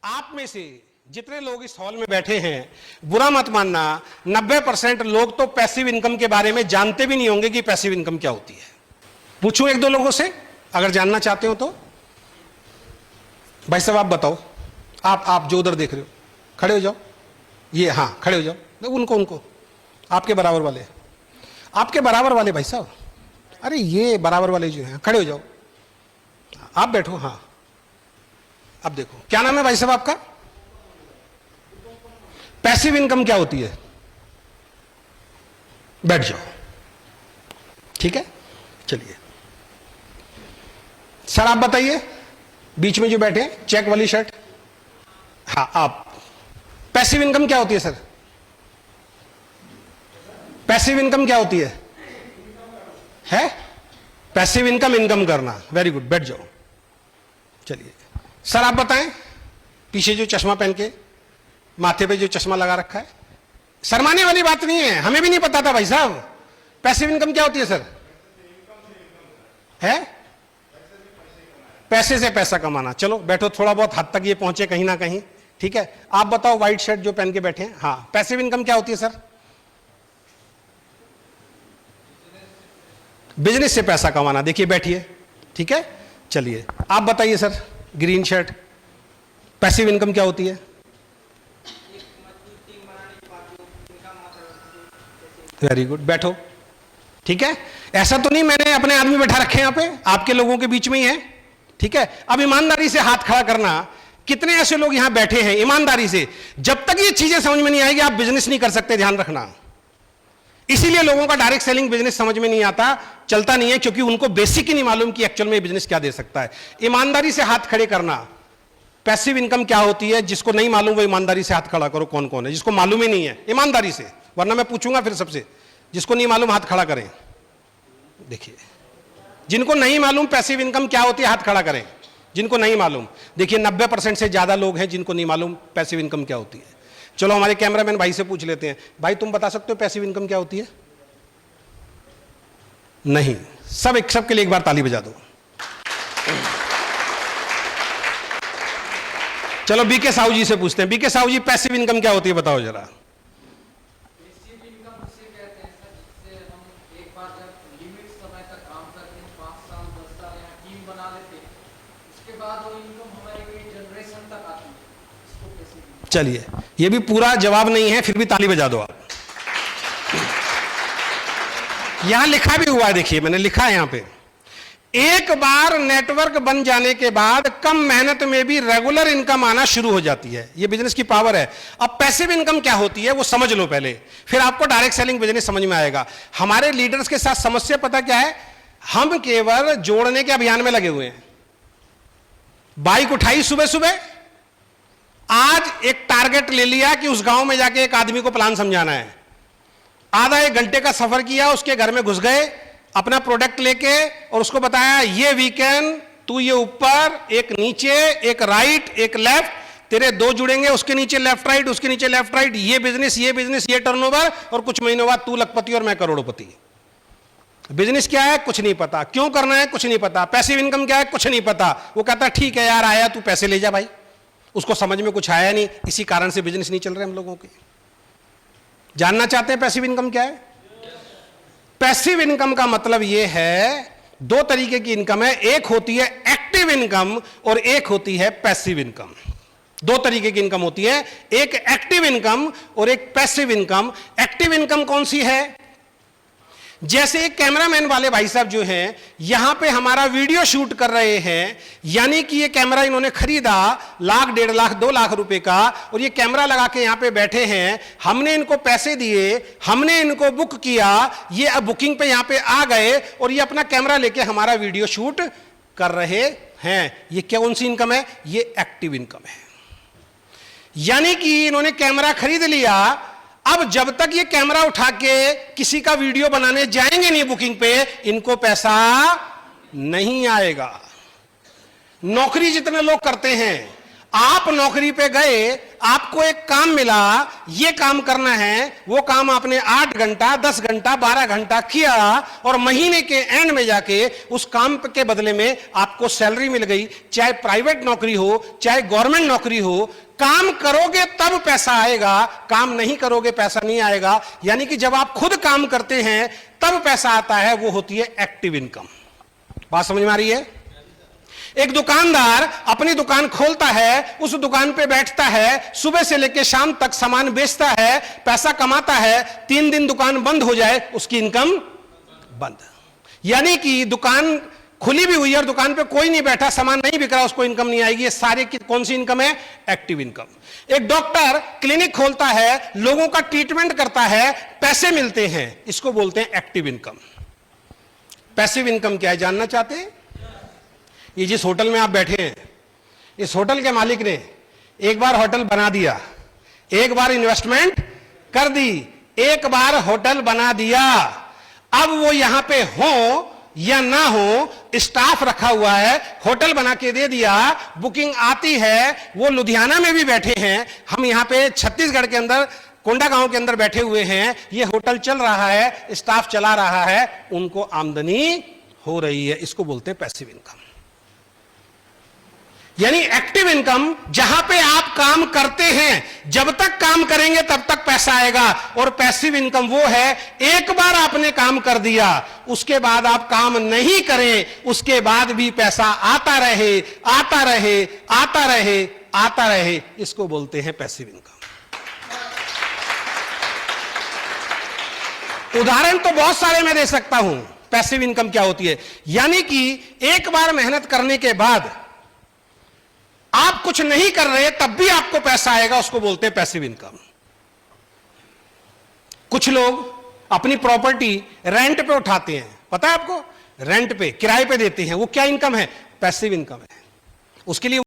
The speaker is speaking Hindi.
आप में से जितने लोग इस हॉल में बैठे हैं, बुरा मत मानना, 90% लोग तो पैसिव इनकम के बारे में जानते भी नहीं होंगे कि पैसिव इनकम क्या होती है। पूछूं एक दो लोगों से अगर जानना चाहते हो तो। भाई साहब आप बताओ, आप जो उधर देख रहे हो खड़े हो जाओ, ये हाँ खड़े हो जाओ, उनको आपके बराबर वाले भाई साहब, अरे ये बराबर वाले जो हैं खड़े हो जाओ, आप बैठो। हाँ अब देखो, क्या नाम है भाई साहब आपका? पैसिव इनकम क्या होती है? बैठ जाओ, ठीक है। चलिए सर आप बताइए, बीच में जो बैठे हैं चेक वाली शर्ट, हाँ आप, पैसिव इनकम क्या होती है सर? पैसिव इनकम क्या होती है? पैसिव इनकम करना। वेरी गुड, बैठ जाओ। चलिए सर आप बताएं, पीछे जो चश्मा पहन के माथे पे जो चश्मा लगा रखा है, शर्माने वाली बात नहीं है, हमें भी नहीं पता था भाई साहब। पैसिव इनकम क्या होती है सर? है पैसे से पैसा कमाना। चलो बैठो, थोड़ा बहुत हद तक ये पहुंचे कहीं ना कहीं, ठीक है। आप बताओ व्हाइट शर्ट जो पहन के बैठे हैं, हाँ पैसिव इनकम क्या होती है सर? बिजनेस से पैसा कमाना। देखिए बैठिए, ठीक है। चलिए आप बताइए sir, green shirt, passive income क्या होती है? वेरी गुड, बैठो, ठीक है। ऐसा तो नहीं मैंने अपने आदमी बैठा रखे यहाँ पे, आपके लोगों के बीच में ही है, ठीक है। अब ईमानदारी से हाथ खड़ा करना, कितने ऐसे लोग यहां बैठे हैं ईमानदारी से, जब तक ये चीजें समझ में नहीं आएगी आप बिजनेस नहीं कर सकते, ध्यान रखना। इसीलिए लोगों का डायरेक्ट सेलिंग बिजनेस समझ में नहीं आता, चलता नहीं है, क्योंकि उनको बेसिक ही नहीं मालूम कि एक्चुअल में बिजनेस क्या दे सकता है। ईमानदारी से हाथ खड़े करना। पैसिव इनकम क्या होती है, जिसको नहीं मालूम वो ईमानदारी से हाथ खड़ा करो। कौन कौन है जिसको मालूम ही नहीं है? ईमानदारी से, वरना मैं पूछूंगा फिर सबसे। जिसको नहीं मालूम हाथ खड़ा करें। देखिए जिनको नहीं मालूम पैसिव इनकम क्या होती है, हाथ खड़ा करें जिनको नहीं मालूम। देखिए 90% से ज्यादा लोग हैं जिनको नहीं मालूम पैसिव इनकम क्या होती है। चलो हमारे कैमरामैन भाई से पूछ लेते हैं, भाई तुम बता सकते हो पैसिव इनकम क्या होती है? नहीं। सब के लिए एक बार ताली बजा दो। चलो बीके साहू जी से पूछते हैं, बीके साहू जी पैसिव इनकम क्या होती है बताओ जरा। चलिए ये भी पूरा जवाब नहीं है, फिर भी ताली बजा दो आप। यहां लिखा भी हुआ है, देखिए मैंने लिखा है यहां पे, एक बार नेटवर्क बन जाने के बाद कम मेहनत में भी रेगुलर इनकम आना शुरू हो जाती है। ये बिजनेस की पावर है। अब पैसिव इनकम क्या होती है वो समझ लो पहले, फिर आपको डायरेक्ट सेलिंग बिजनेस समझ में आएगा। हमारे लीडर्स के साथ समस्या पता क्या है, हम केवल जोड़ने के अभियान में लगे हुए हैं। बाइक उठाई सुबह सुबह, आज एक टारगेट ले लिया कि उस गांव में जाके एक आदमी को प्लान समझाना है। आधा एक घंटे का सफर किया, उसके घर में घुस गए अपना प्रोडक्ट लेके, और उसको बताया ये वीकेंड तू ये ऊपर, एक नीचे, एक राइट, एक लेफ्ट, तेरे दो जुड़ेंगे, उसके नीचे लेफ्ट राइट, उसके नीचे लेफ्ट राइट, ये बिजनेस, ये टर्नओवर, और कुछ महीनों बाद तू लखपति और मैं करोड़पति। बिजनेस क्या है कुछ नहीं पता, क्यों करना है कुछ नहीं पता, पैसिव इनकम क्या है कुछ नहीं पता। वो कहता ठीक है यार, आया तू पैसे ले जा भाई, उसको समझ में कुछ आया नहीं, इसी कारण से बिजनेस नहीं चल रहे हम लोगों के। जानना चाहते हैं पैसिव इनकम क्या है? पैसिव इनकम का मतलब यह है, दो तरीके की इनकम है, एक होती है एक्टिव इनकम और एक होती है पैसिव इनकम। दो तरीके की इनकम होती है, एक एक्टिव इनकम और एक पैसिव इनकम। एक्टिव इनकम कौन सी है? जैसे एक कैमरामैन वाले भाई साहब जो हैं यहां पे हमारा वीडियो शूट कर रहे हैं, यानी कि ये कैमरा इन्होंने खरीदा लाख, 1.5 लाख, 2 लाख रुपए का, और ये कैमरा लगा के यहां पे बैठे हैं। हमने इनको पैसे दिए, हमने इनको बुक किया, ये अब बुकिंग पे यहां पे आ गए और ये अपना कैमरा लेके हमारा वीडियो शूट कर रहे हैं। ये कौन सी इनकम है? ये एक्टिव इनकम है। यानी कि इन्होंने कैमरा खरीद लिया, अब जब तक ये कैमरा उठा के किसी का वीडियो बनाने जाएंगे नहीं बुकिंग पे, इनको पैसा नहीं आएगा। नौकरी जितने लोग करते हैं, आप नौकरी पे गए, आपको एक काम मिला, ये काम करना है, वो काम आपने 8 घंटा 10 घंटा 12 घंटा किया और महीने के एंड में जाके उस काम के बदले में आपको सैलरी मिल गई। चाहे प्राइवेट नौकरी हो चाहे गवर्नमेंट नौकरी हो, काम करोगे तब पैसा आएगा, काम नहीं करोगे पैसा नहीं आएगा। यानी कि जब आप खुद काम करते हैं तब पैसा आता है, वो होती है एक्टिव इनकम। बात समझ में आ रही है? एक दुकानदार अपनी दुकान खोलता है, उस दुकान पे बैठता है, सुबह से लेकर शाम तक सामान बेचता है, पैसा कमाता है, 3 दिन दुकान बंद हो जाए, उसकी इनकम बंद। यानी कि दुकान खुली भी हुई है और दुकान पे कोई नहीं बैठा, सामान नहीं बिक रहा, उसको इनकम नहीं आएगी। ये सारे की कौन सी इनकम है? Active income. एक डॉक्टर क्लिनिक खोलता है, लोगों का ट्रीटमेंट करता है, पैसे मिलते हैं, इसको बोलते हैं एक्टिव इनकम। पैसिव इनकम क्या है जानना चाहते हैं? ये जिस होटल में आप बैठे हैं, इस होटल के मालिक ने एक बार होटल बना दिया, एक बार इन्वेस्टमेंट कर दी, एक बार होटल बना दिया। अब वो यहां पे हो या ना हो, स्टाफ रखा हुआ है, होटल बना के दे दिया, बुकिंग आती है, वो लुधियाना में भी बैठे हैं, हम यहां पे छत्तीसगढ़ के अंदर कोंडागांव के अंदर बैठे हुए हैं, ये होटल चल रहा है, स्टाफ चला रहा है, उनको आमदनी हो रही है, इसको बोलते हैं पैसिव इनकम। यानी एक्टिव इनकम जहां पे आप काम करते हैं, जब तक काम करेंगे तब तक पैसा आएगा। और पैसिव इनकम वो है, एक बार आपने काम कर दिया, उसके बाद आप काम नहीं करें, उसके बाद भी पैसा आता रहे आता रहे आता रहे आता रहे, इसको बोलते हैं पैसिव इनकम। उदाहरण तो बहुत सारे मैं दे सकता हूं पैसिव इनकम क्या होती है। यानी कि एक बार मेहनत करने के बाद आप कुछ नहीं कर रहे तब भी आपको पैसा आएगा, उसको बोलते हैं पैसिव इनकम। कुछ लोग अपनी प्रॉपर्टी रेंट पे उठाते हैं, पता है आपको? रेंट पे, किराए पे देते हैं, वो क्या इनकम है? पैसिव इनकम है। उसके लिए